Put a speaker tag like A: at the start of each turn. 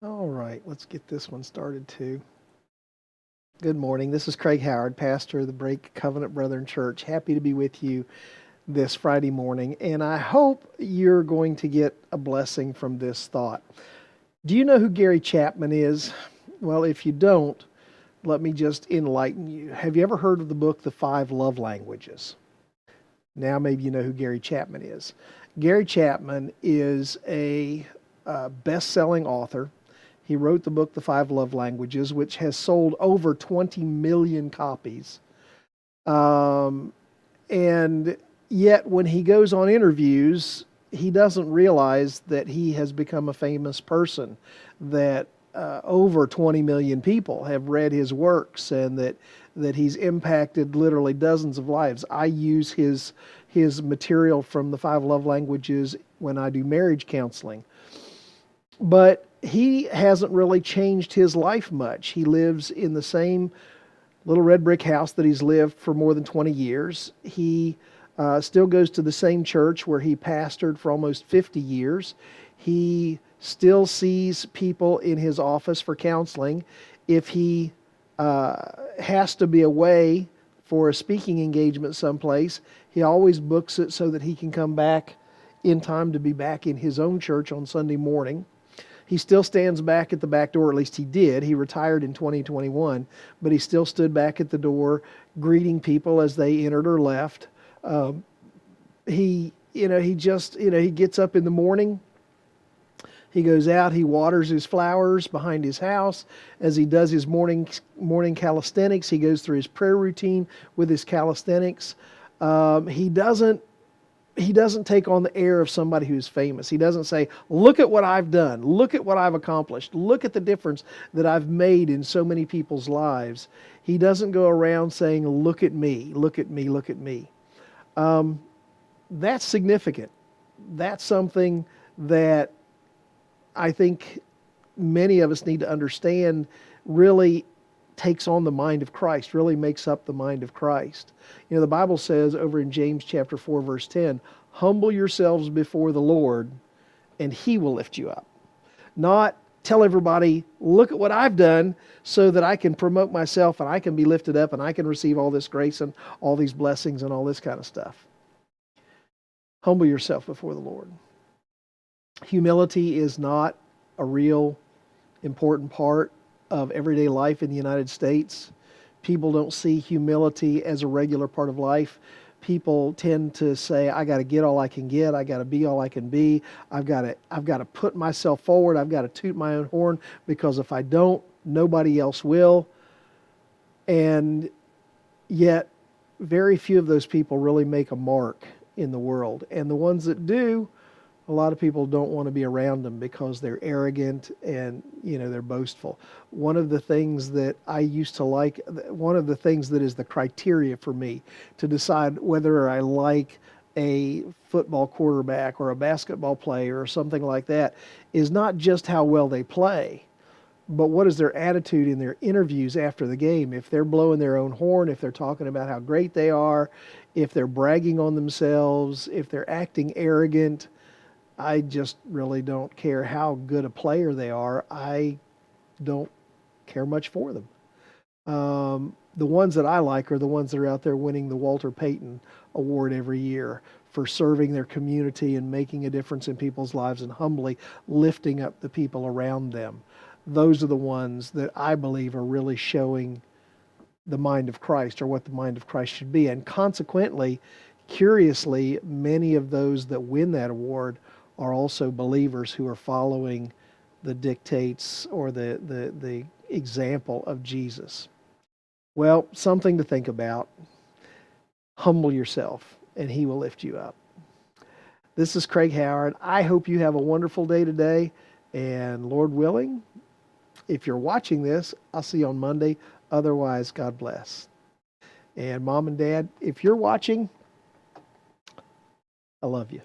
A: All right, let's get this one started too. Good morning. This is Craig Howard, pastor of the Break Covenant Brethren Church. Happy to be with you this Friday morning, and I hope you're going to get a blessing from this thought. Do you know who Gary Chapman is? Well, if you don't, let me just enlighten you. Have you ever heard of the book, The Five Love Languages? Now maybe you know who Gary Chapman is. Gary Chapman is a best-selling author. He wrote the book, The Five Love Languages, which has sold over 20 million copies. And yet, when he goes on interviews, he doesn't realize that he has become a famous person, that over 20 million people have read his works, and that he's impacted literally dozens of lives. I use his material from the Five Love Languages when I do marriage counseling. But he hasn't really changed his life much. He lives in the same little red brick house that he's lived for more than 20 years. He still goes to the same church where he pastored for almost 50 years. He still sees people in his office for counseling. If he has to be away for a speaking engagement someplace, he always books it so that he can come back in time to be back in his own church on Sunday morning. He still stands back at the back door, at least he did. He retired in 2021, but he still stood back at the door greeting people as they entered or left. He gets up in the morning. He goes out, he waters his flowers behind his house. As he does his morning calisthenics, he goes through his prayer routine with his calisthenics. He doesn't take on the air of somebody who's famous. He doesn't say, look at what I've done. Look at what I've accomplished. Look at the difference that I've made in so many people's lives. He doesn't go around saying, look at me, look at me, look at me. That's significant. That's something that I think many of us need to understand really takes on the mind of Christ, really makes up the mind of Christ. You know, the Bible says over in James chapter 4, verse 10, humble yourselves before the Lord, and He will lift you up. Not tell everybody, look at what I've done so that I can promote myself and I can be lifted up and I can receive all this grace and all these blessings and all this kind of stuff. Humble yourself before the Lord. Humility is not a real important part of everyday life in the United States. People don't see humility as a regular part of life. People tend to say, I got to get all I can get. I got to be all I can be. I've got to put myself forward. I've got to toot my own horn, because if I don't, nobody else will. And yet, very few of those people really make a mark in the world. And the ones that do, a lot of people don't want to be around them because they're arrogant and, they're boastful. One of the things that I used to like, one of the things that is the criteria for me to decide whether I like a football quarterback or a basketball player or something like that, is not just how well they play, but what is their attitude in their interviews after the game. If they're blowing their own horn, if they're talking about how great they are, if they're bragging on themselves, if they're acting arrogant, I just really don't care how good a player they are. I don't care much for them. The ones that I like are the ones that are out there winning the Walter Payton Award every year for serving their community and making a difference in people's lives and humbly lifting up the people around them. Those are the ones that I believe are really showing the mind of Christ, or what the mind of Christ should be. And consequently, curiously, many of those that win that award are also believers who are following the dictates or the example of Jesus. Well, something to think about. Humble yourself, and He will lift you up. This is Craig Howard. I hope you have a wonderful day today, and Lord willing, if you're watching this, I'll see you on Monday. Otherwise, God bless. And Mom and Dad, if you're watching, I love you.